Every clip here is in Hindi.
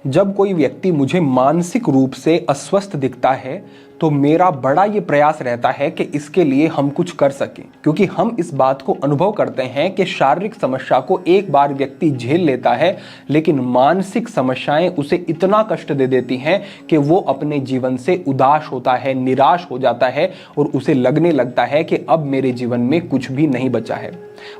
जब कोई व्यक्ति मुझे मानसिक रूप से अस्वस्थ दिखता है तो मेरा बड़ा ये प्रयास रहता है कि इसके लिए हम कुछ कर सकें, क्योंकि हम इस बात को अनुभव करते हैं कि शारीरिक समस्या को एक बार व्यक्ति झेल लेता है, लेकिन मानसिक समस्याएं उसे इतना कष्ट दे देती हैं कि वो अपने जीवन से उदास होता है, निराश हो जाता है और उसे लगने लगता है कि अब मेरे जीवन में कुछ भी नहीं बचा है।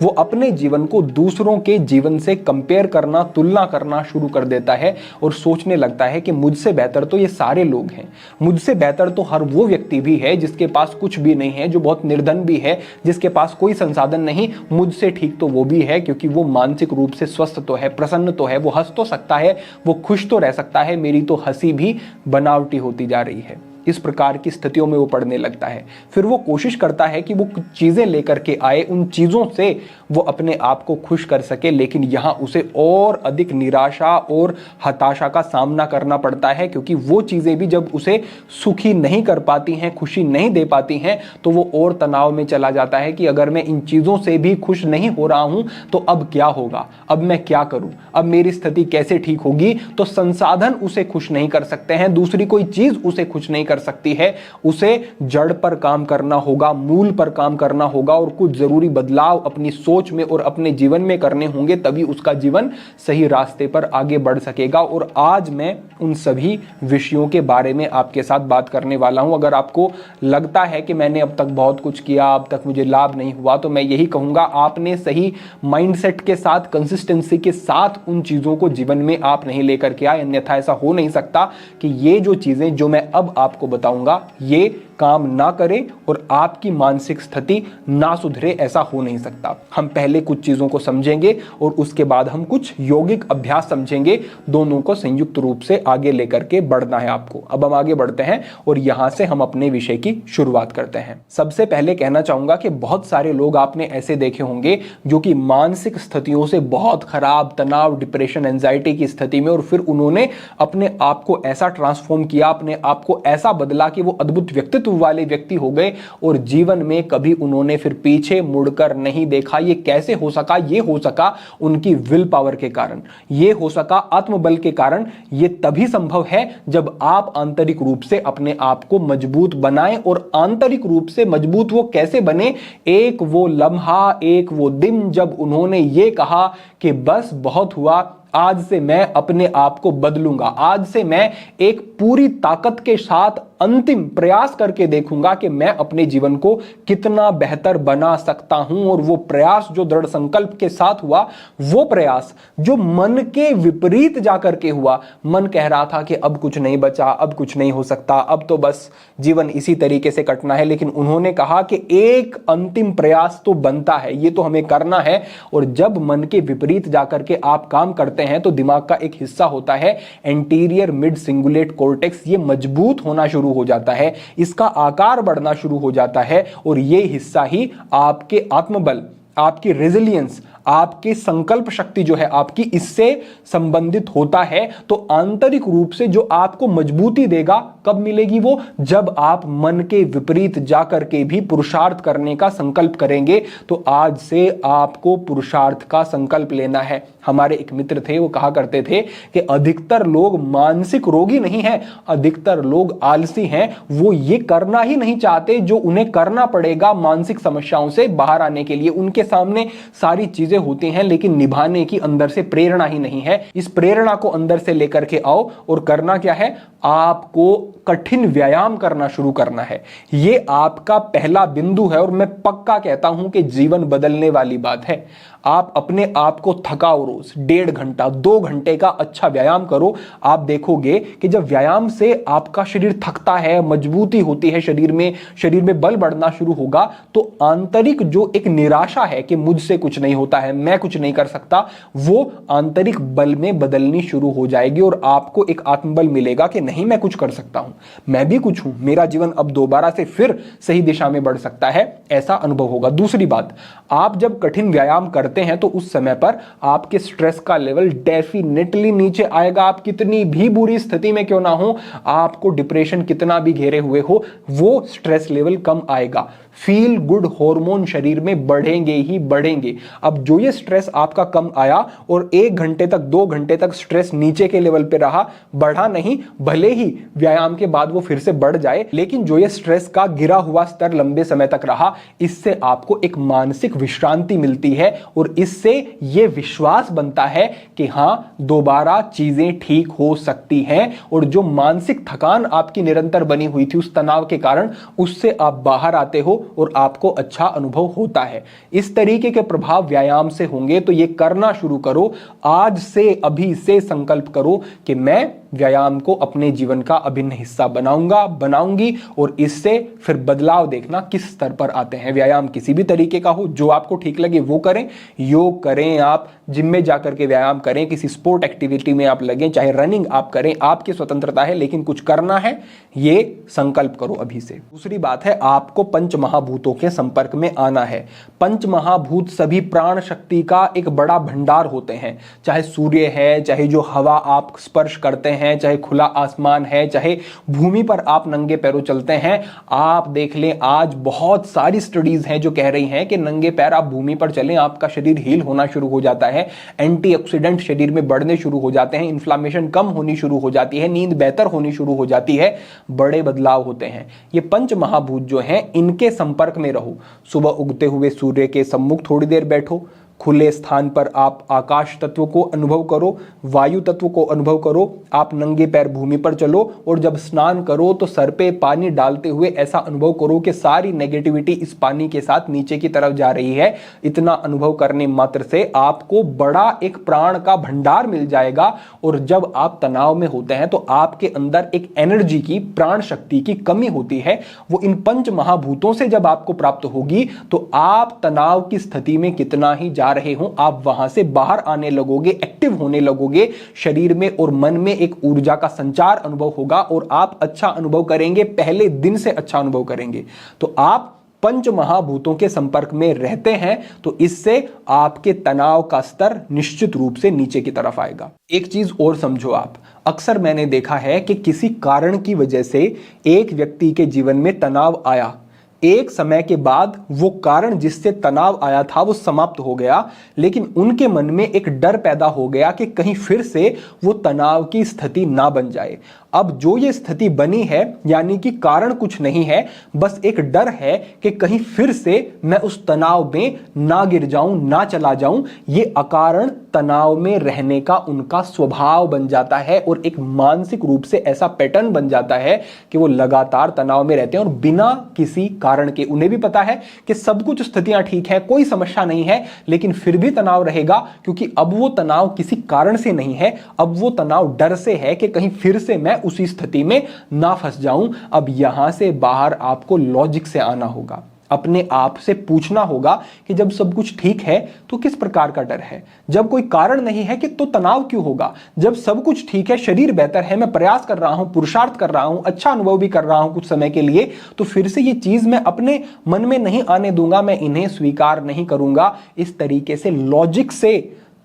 वो अपने जीवन को दूसरों के जीवन से कंपेयर करना, तुलना करना शुरू कर देता है और सोचने लगता है कि मुझसे बेहतर तो ये सारे लोग हैं, मुझसे बेहतर तो हर वो व्यक्ति भी है जिसके पास कुछ भी नहीं है, जो बहुत निर्धन भी है, जिसके पास कोई संसाधन नहीं, मुझसे ठीक तो वो भी है क्योंकि वो मानसिक रूप से स्वस्थ तो है, प्रसन्न तो है, वो हंस तो सकता है, वो खुश तो रह सकता है, मेरी तो हंसी भी बनावटी होती जा रही है। इस प्रकार की स्थितियों में वो पड़ने लगता है। फिर वो कोशिश करता है कि वो कुछ चीजें लेकर के आए, उन चीजों से वो अपने आप को खुश कर सके, लेकिन यहाँ उसे और अधिक निराशा और हताशा का सामना करना पड़ता है, क्योंकि वो चीजें भी जब उसे सुखी नहीं कर पाती हैं, खुशी नहीं दे पाती हैं, तो वो और तनाव में चला जाता है कि अगर मैं इन चीजों से भी खुश नहीं हो रहा हूं तो अब क्या होगा, अब मैं क्या करूं, अब मेरी स्थिति कैसे ठीक होगी। तो संसाधन उसे खुश नहीं कर सकते हैं, दूसरी कोई चीज उसे खुश नहीं कर सकती है, उसे जड़ पर काम करना होगा, मूल पर काम करना होगा और कुछ जरूरी बदलाव अपनी सोच में और अपने जीवन में करने होंगे, तभी उसका जीवन सही रास्ते पर आगे बढ़ सकेगा। और आज मैं उन सभी विषयों के बारे में आपके साथ बात करने वाला हूं। अगर आपको लगता है कि मैंने अब तक बहुत कुछ किया, अब तक मुझे लाभ नहीं हुआ, तो मैं यही कहूंगा, आपने सही माइंडसेट के साथ, कंसिस्टेंसी के साथ उन चीजों को जीवन में आप नहीं लेकर के आए, अन्यथा ऐसा हो नहीं सकता कि ये जो चीजें जो मैं अब आपको बताऊंगा ये काम ना करें और आपकी मानसिक स्थिति ना सुधरे, ऐसा हो नहीं सकता। हम पहले कुछ चीजों को समझेंगे और उसके बाद हम कुछ यौगिक अभ्यास समझेंगे, दोनों को संयुक्त रूप से आगे लेकर के बढ़ना है आपको। अब हम आगे बढ़ते हैं और यहां से हम अपने विषय की शुरुआत करते हैं। सबसे पहले कहना चाहूंगा कि बहुत सारे लोग आपने ऐसे देखे होंगे जो कि मानसिक स्थितियों से बहुत खराब, तनाव, डिप्रेशन, एंजाइटी की स्थिति में, और फिर उन्होंने अपने आप को ऐसा ट्रांसफॉर्म किया, अपने आप को ऐसा बदला कि वो अद्भुत व्यक्तित्व वाले व्यक्ति हो गए और जीवन में कभी उन्होंने फिर पीछे मुड़कर नहीं देखा। ये कैसे हो सका? ये हो सका उनकी विल पावर के कारण, ये हो सका आत्मबल के कारण। ये तभी संभव है जब आप आंतरिक रूप से अपने आप को मजबूत बनाएं। और आंतरिक रूप से मजबूत वो कैसे बने? एक वो लम्हा, एक वो दिन जब उन्होंने ये कहा कि बस बहुत हुआ, आज से मैं अपने आप को बदलूंगा, आज से मैं एक पूरी ताकत के साथ अंतिम प्रयास करके देखूंगा कि मैं अपने जीवन को कितना बेहतर बना सकता हूं। और वो प्रयास जो दृढ़ संकल्प के साथ हुआ, वो प्रयास जो मन के विपरीत जाकर के हुआ, मन कह रहा था कि अब कुछ नहीं बचा, अब कुछ नहीं हो सकता, अब तो बस जीवन इसी तरीके से कटना है, लेकिन उन्होंने कहा कि एक अंतिम प्रयास तो बनता है, ये तो हमें करना है। और जब मन के विपरीत जाकर के आप काम करते हैं तो दिमाग का एक हिस्सा होता है एंटीरियर मिड सिंगुलेट कॉर्टेक्स, ये मजबूत होना शुरू हो जाता है, इसका आकार बढ़ना शुरू हो जाता है और ये हिस्सा ही आपके आत्मबल, आपकी रेजिलियंस, आपकी संकल्प शक्ति जो है आपकी, इससे संबंधित होता है। तो आंतरिक रूप से जो आपको मजबूती देगा, कब मिलेगी वो? जब आप मन के विपरीत जाकर के भी पुरुषार्थ करने का संकल्प करेंगे। तो आज से आपको पुरुषार्थ का संकल्प लेना है। हमारे एक मित्र थे, वो कहा करते थे कि अधिकतर लोग मानसिक रोगी नहीं हैं, अधिकतर लोग आलसी हैं। वो ये करना ही नहीं चाहते जो उन्हें करना पड़ेगा मानसिक समस्याओं से बाहर आने के लिए। उनके सामने सारी चीजें होती हैं, लेकिन निभाने की अंदर से प्रेरणा ही नहीं है। इस प्रेरणा को अंदर से लेकर के आओ और करना क्या है? आपको कठिन व्यायाम करना शुरू करना है। ये आपका पहला बिंदु है और मैं पक्का कहता हूं कि जीवन बदलने वाली बात है। आप अपने आप को थकाओ, रोज 1.5 घंटा 2 घंटे का अच्छा व्यायाम करो। आप देखोगे कि जब व्यायाम से आपका शरीर थकता है, मजबूती होती है शरीर में बल बढ़ना शुरू होगा, तो आंतरिक जो एक निराशा है कि मुझसे कुछ नहीं होता है, मैं कुछ नहीं कर सकता, वो आंतरिक बल में बदलनी शुरू हो जाएगी और आपको एक आत्मबल मिलेगा कि नहीं, मैं कुछ कर सकता हूं, मैं भी कुछ हूं, मेरा जीवन अब दोबारा से फिर सही दिशा में बढ़ सकता है, ऐसा अनुभव होगा। दूसरी बात, आप जब कठिन व्यायाम करते करते हैं तो उस समय पर आपके स्ट्रेस का लेवल डेफिनेटली नीचे आएगा। आप कितनी भी बुरी स्थिति में क्यों ना हो, आपको डिप्रेशन कितना भी घेरे हुए हो, वो स्ट्रेस लेवल कम आएगा। फील गुड हार्मोन शरीर में बढ़ेंगे ही बढ़ेंगे। अब जो ये स्ट्रेस आपका कम आया और 1 घंटे तक 2 घंटे तक स्ट्रेस नीचे के लेवल पे रहा, बढ़ा नहीं, भले ही व्यायाम के बाद वो फिर से बढ़ जाए, लेकिन जो ये स्ट्रेस का गिरा हुआ स्तर लंबे समय तक रहा, इससे आपको एक मानसिक विश्रांति मिलती है और इससे ये विश्वास बनता है कि हां, दोबारा चीजें ठीक हो सकती हैं और जो मानसिक थकान आपकी निरंतर बनी हुई थी उस तनाव के कारण, उससे आप बाहर आते हो और आपको अच्छा अनुभव होता है। इस तरीके के प्रभाव व्यायाम से होंगे तो ये करना शुरू करो। आज से, अभी से संकल्प करो कि मैं व्यायाम को अपने जीवन का अभिन्न हिस्सा बनाऊंगा, बनाऊंगी, और इससे फिर बदलाव देखना किस स्तर पर आते हैं। व्यायाम किसी भी तरीके का हो, जो आपको ठीक लगे वो करें। योग करें, आप जिम में जाकर के व्यायाम करें, किसी स्पोर्ट एक्टिविटी में आप लगें, चाहे रनिंग आप करें, आपकी स्वतंत्रता है, लेकिन कुछ करना है, ये संकल्प करो अभी से। दूसरी बात है, आपको पंच महाभूतों के संपर्क में आना है। पंच महाभूत सभी प्राण शक्ति का एक बड़ा भंडार होते हैं। चाहे सूर्य है, चाहे जो हवा आप स्पर्श करते हैं, चाहे खुला आसमान है, चाहे भूमि पर आप नंगे पैरों चलते हैं। आप देख लें, आज बहुत सारी स्टडीज हैं जो कह रही हैं कि नंगे पैर आप भूमि पर चलें, आपका शरीर हील होना शुरू हो जाता है, एंटीऑक्सीडेंट शरीर में बढ़ने शुरू हो जाते हैं, इन्फ्लामेशन कम होनी शुरू हो जाती है, नींद बेहतर होनी शुरू हो जाती है, बड़े बदलाव होते हैं। ये पंच महाभूत जो हैं, इनके संपर्क में रहो। सुबह उगते हुए सूर्य के सम्मुख थोड़ी देर बैठो, खुले स्थान पर आप आकाश तत्व को अनुभव करो, वायु तत्व को अनुभव करो, आप नंगे पैर भूमि पर चलो और जब स्नान करो तो सर पे पानी डालते हुए ऐसा अनुभव करो कि सारी नेगेटिविटी इस पानी के साथ नीचे की तरफ जा रही है। इतना अनुभव करने मात्र से आपको बड़ा एक प्राण का भंडार मिल जाएगा और जब आप तनाव में होते हैं तो आपके अंदर एक एनर्जी की, प्राण शक्ति की कमी होती है, वो इन पंच महाभूतों से जब आपको प्राप्त होगी तो आप तनाव की स्थिति में कितना ही जा रहे हो, आप वहां से बाहर आने लगोगे, एक्टिव होने लगोगे, शरीर में और मन में एक ऊर्जा का संचार अनुभव होगा और आप अच्छा अनुभव करेंगे, पहले दिन से अच्छा अनुभव करेंगे। तो आप पंच महाभूतों के संपर्क में रहते हैं तो इससे आपके तनाव का स्तर निश्चित रूप से नीचे की तरफ आएगा। एक चीज और समझो आप, अक्सर मैंने देखा है कि किसी कारण की वजह से एक व्यक्ति के जीवन में तनाव आया, एक समय के बाद वो कारण जिससे तनाव आया था वो समाप्त हो गया, लेकिन उनके मन में एक डर पैदा हो गया कि कहीं फिर से वो तनाव की स्थिति ना बन जाए। अब जो ये स्थिति बनी है, यानी कि कारण कुछ नहीं है, बस एक डर है कि कहीं फिर से मैं उस तनाव में ना गिर जाऊं, ना चला जाऊं। ये अकारण तनाव में रहने का उनका स्वभाव बन जाता है और एक मानसिक रूप से ऐसा पैटर्न बन जाता है कि वो लगातार तनाव में रहते हैं और बिना किसी कारण के। उन्हें भी पता है कि सब कुछ स्थितियां ठीक है, कोई समस्या नहीं है, लेकिन फिर भी तनाव रहेगा, क्योंकि अब वो तनाव किसी कारण से नहीं है, अब वो तनाव डर से है कि कहीं फिर से मैं उसी स्थिति में ना फंस जाऊं। अब यहां से बाहर आपको लॉजिक से आना होगा, अपने आप से पूछना होगा कि जब सब कुछ ठीक है तो किस प्रकार का डर है, जब कोई कारण नहीं है कि तो तनाव क्यों होगा, जब सब कुछ ठीक है, शरीर बेहतर है, मैं प्रयास कर रहा हूं, पुरुषार्थ कर रहा हूं, अच्छा अनुभव भी कर रहा हूं कुछ समय के लिए, तो फिर से ये चीज मैं अपने मन में नहीं आने दूंगा, मैं इन्हें स्वीकार नहीं करूंगा। इस तरीके से लॉजिक से,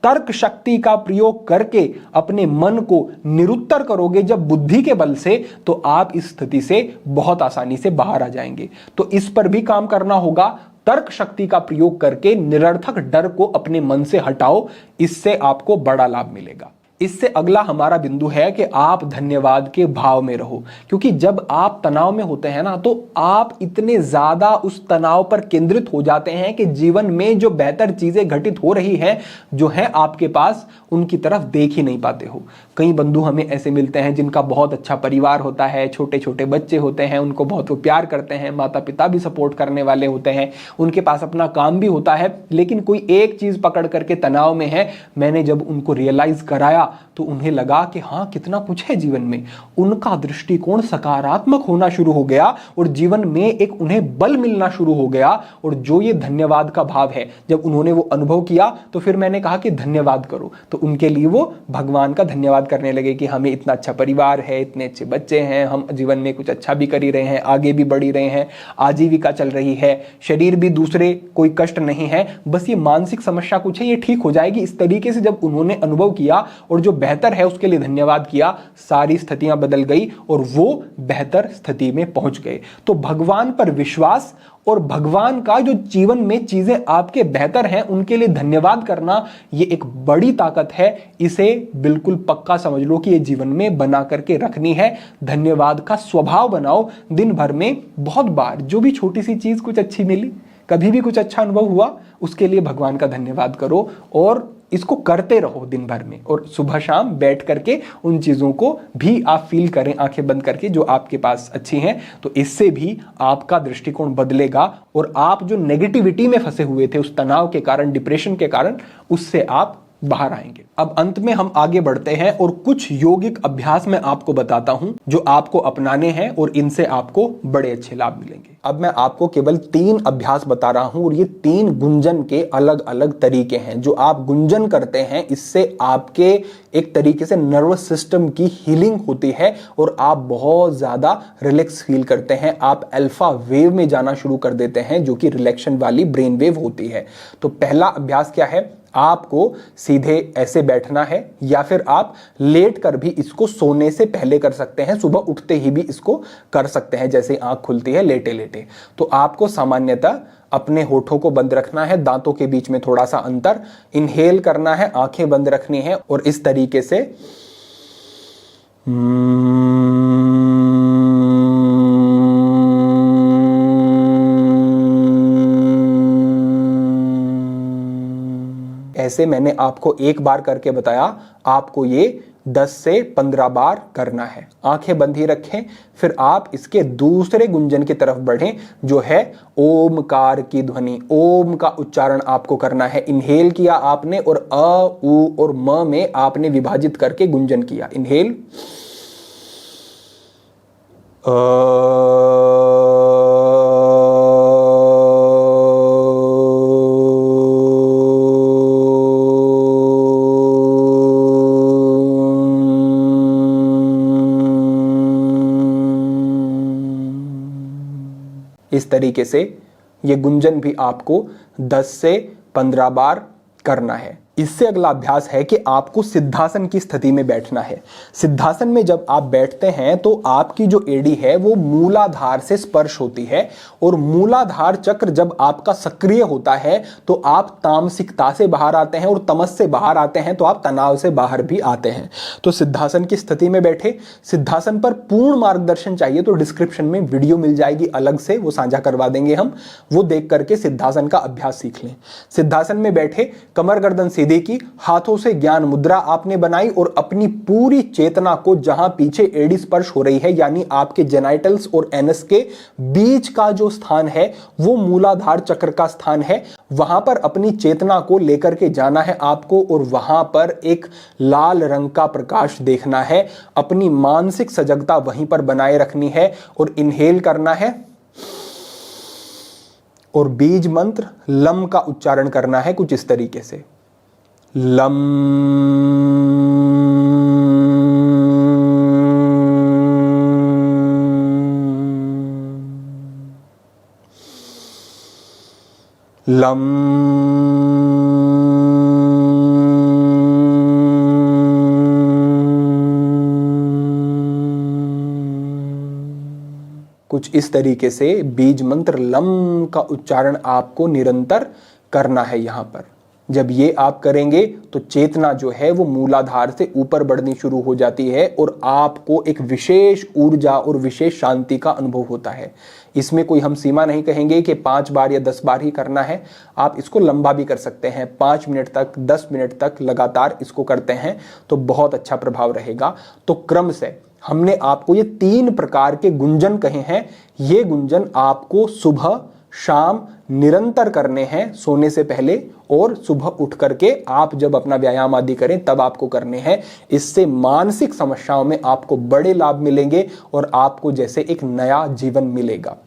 तर्क शक्ति का प्रयोग करके अपने मन को निरुत्तर करोगे जब बुद्धि के बल से, तो आप इस स्थिति से बहुत आसानी से बाहर आ जाएंगे। तो इस पर भी काम करना होगा। तर्क शक्ति का प्रयोग करके निरर्थक डर को अपने मन से हटाओ, इससे आपको बड़ा लाभ मिलेगा। इससे अगला हमारा बिंदु है कि आप धन्यवाद के भाव में रहो, क्योंकि जब आप तनाव में होते हैं ना, तो आप इतने ज्यादा उस तनाव पर केंद्रित हो जाते हैं कि जीवन में जो बेहतर चीजें घटित हो रही हैं, जो है आपके पास, उनकी तरफ देख ही नहीं पाते हो। कई बंधु हमें ऐसे मिलते हैं जिनका बहुत अच्छा परिवार होता है, छोटे छोटे बच्चे होते हैं, उनको बहुत वो प्यार करते हैं, माता पिता भी सपोर्ट करने वाले होते हैं, उनके पास अपना काम भी होता है, लेकिन कोई एक चीज पकड़ करके तनाव में है। मैंने जब उनको रियलाइज कराया तो उन्हें लगा कि हाँ, कितना कुछ है जीवन में। उनका दृष्टिकोण सकारात्मक होना शुरू हो गया और जीवन में एक उन्हें बल मिलना शुरू हो गया। और जो ये धन्यवाद का भाव है, जब उन्होंने वो अनुभव किया तो फिर मैंने कहा कि धन्यवाद करो, तो उनके लिए वो भगवान का धन्यवाद करने लगे कि हमें इतना अच्छा परिवार है, इतने अच्छे बच्चे हैं, हम जीवन में कुछ अच्छा भी कर ही रहे हैं, आगे भी बढ़ ही रहे हैं, आजीविका चल रही है, शरीर भी दूसरे कोई कष्ट नहीं है, बस ये मानसिक समस्या कुछ है, ये ठीक हो जाएगी। इस तरीके से जब उन्होंने अनुभव किया और जो बेहतर है उसके लिए धन्यवाद किया, सारी स्थितियां बदल गई और वो बेहतर स्थिति में पहुंच गए। तो भगवान पर विश्वास और भगवान का जो जीवन में चीजें आपके बेहतर हैं उनके लिए धन्यवाद करना, ये एक बड़ी ताकत है। इसे बिल्कुल पक्का समझ लो कि ये जीवन में बना करके रखनी है। धन्यवाद का स्वभाव बनाओ। दिन भर में बहुत बार जो भी छोटी सी चीज कुछ अच्छी मिली, कभी भी कुछ अच्छा अनुभव हुआ, उसके लिए भगवान का धन्यवाद करो और इसको करते रहो दिन भर में। और सुबह शाम बैठ करके उन चीज़ों को भी आप फील करें आंखें बंद करके जो आपके पास अच्छी हैं, तो इससे भी आपका दृष्टिकोण बदलेगा और आप जो नेगेटिविटी में फंसे हुए थे, उस तनाव के कारण, डिप्रेशन के कारण, उससे आप बाहर आएंगे। अब अंत में हम आगे बढ़ते हैं और कुछ योगिक अभ्यास मैं आपको बताता हूं जो आपको अपनाने हैं और इनसे आपको बड़े अच्छे लाभ मिलेंगे। अब मैं आपको केवल 3 अभ्यास बता रहा हूं और ये 3 गुंजन के अलग अलग तरीके हैं। जो आप गुंजन करते हैं, इससे आपके एक तरीके से नर्वस सिस्टम की हीलिंग होती है और आप बहुत ज्यादा रिलैक्स फील करते हैं। आप अल्फा वेव में जाना शुरू कर देते हैं, जो कि रिलैक्शन वाली ब्रेन वेव होती है। तो पहला अभ्यास क्या है? आपको सीधे ऐसे बैठना है या फिर आप लेट कर भी इसको सोने से पहले कर सकते हैं, सुबह उठते ही भी इसको कर सकते हैं, जैसे आंख खुलती है लेटे लेटे। तो आपको सामान्यतः अपने होठों को बंद रखना है, दांतों के बीच में थोड़ा सा अंतर, इनहेल करना है, आंखें बंद रखनी है और इस तरीके से ऐसे मैंने आपको एक बार करके बताया, आपको ये 10 से 15 बार करना है। आंखें बंद ही रखें। फिर आप इसके दूसरे गुंजन की तरफ बढ़ें, जो है ओमकार की ध्वनि। ओम का उच्चारण आपको करना है। इनहेल किया आपने और अ, उ और म में आपने विभाजित करके गुंजन किया। इनहेल इस तरीके से ये गुंजन भी आपको 10 से 15 बार करना है। इससे अगला अभ्यास है कि आपको सिद्धासन की स्थिति में बैठना है। सिद्धासन में जब आप बैठते हैं तो आपकी जो एड़ी है वो मूलाधार से स्पर्श होती है और मूलाधार चक्र जब आपका सक्रिय होता है तो आप तामसिकता से बाहर आते हैं और तमस से बाहर आते हैं, तो आप तनाव से बाहर भी आते हैं। तो सिद्धासन की स्थिति में बैठे। सिद्धासन पर पूर्ण मार्गदर्शन चाहिए तो डिस्क्रिप्शन में वीडियो मिल जाएगी अलग से, वो साझा करवा देंगे हम, वो देख करके सिद्धासन का अभ्यास सीख लें। सिद्धासन में बैठे, कमर गर्दन देखी, हाथों से ज्ञान मुद्रा आपने बनाई और अपनी पूरी चेतना को जहां पीछे एड़ी स्पर्श हो रही है, यानी आपके जेनाइटल्स और एनस के बीच का जो स्थान है वो मूलाधार चक्र का स्थान है, वहां पर अपनी चेतना को लेकर के जाना है आपको और वहां पर एक लाल रंग का प्रकाश देखना है। अपनी मानसिक सजगता वहीं पर बनाए रखनी है और इनहेल करना है और बीज मंत्र लम का उच्चारण करना है कुछ इस तरीके से। लम लम कुछ इस तरीके से बीज मंत्र लम का उच्चारण आपको निरंतर करना है। यहां पर जब ये आप करेंगे तो चेतना जो है वो मूलाधार से ऊपर बढ़नी शुरू हो जाती है और आपको एक विशेष ऊर्जा और विशेष शांति का अनुभव होता है। इसमें कोई हम सीमा नहीं कहेंगे कि 5 बार या 10 बार ही करना है, आप इसको लंबा भी कर सकते हैं। 5 मिनट तक, 10 मिनट तक लगातार इसको करते हैं तो बहुत अच्छा प्रभाव रहेगा। तो क्रम से हमने आपको ये 3 प्रकार के गुंजन कहे हैं। ये गुंजन आपको सुबह, शाम निरंतर करने हैं सोने से पहले, और सुबह उठ करके आप जब अपना व्यायाम आदि करें तब आपको करने हैं। इससे मानसिक समस्याओं में आपको बड़े लाभ मिलेंगे और आपको जैसे एक नया जीवन मिलेगा।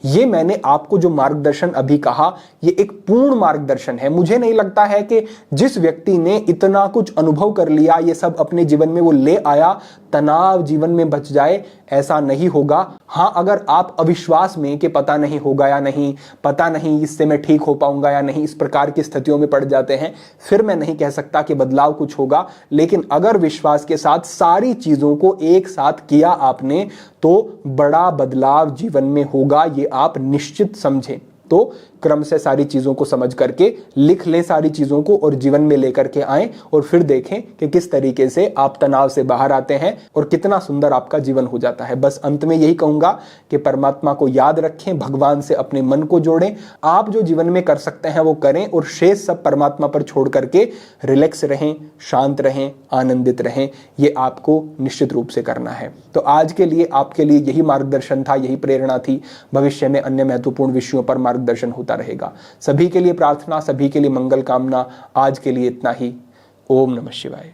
ये मैंने आपको जो मार्गदर्शन अभी कहा, ये एक पूर्ण मार्गदर्शन है। मुझे नहीं लगता है कि जिस व्यक्ति ने इतना कुछ अनुभव कर लिया, ये सब अपने जीवन में वो ले आया, तनाव जीवन में बच जाए, ऐसा नहीं होगा। हाँ, अगर आप अविश्वास में कि पता नहीं होगा या नहीं, पता नहीं इससे मैं ठीक हो पाऊंगा या नहीं, इस प्रकार की स्थितियों में पड़ जाते हैं, फिर मैं नहीं कह सकता कि बदलाव कुछ होगा। लेकिन अगर विश्वास के साथ सारी चीजों को एक साथ किया आपने, तो बड़ा बदलाव जीवन में होगा, ये आप निश्चित समझें। तो क्रम से सारी चीजों को समझ करके लिख लें सारी चीजों को और जीवन में लेकर के आएं, और फिर देखें कि किस तरीके से आप तनाव से बाहर आते हैं और कितना सुंदर आपका जीवन हो जाता है। बस अंत में यही कहूंगा कि परमात्मा को याद रखें, भगवान से अपने मन को जोड़ें, आप जो जीवन में कर सकते हैं वो करें, और शेष सब परमात्मा पर छोड़ करके रिलैक्स रहें, शांत रहें, आनंदित रहें। ये आपको निश्चित रूप से करना है। तो आज के लिए आपके लिए यही मार्गदर्शन था, यही प्रेरणा थी। भविष्य में अन्य महत्वपूर्ण विषयों पर मार्गदर्शन होता रहेगा। सभी के लिए प्रार्थना, सभी के लिए मंगल कामना। आज के लिए इतना ही। ओम नमः शिवाय।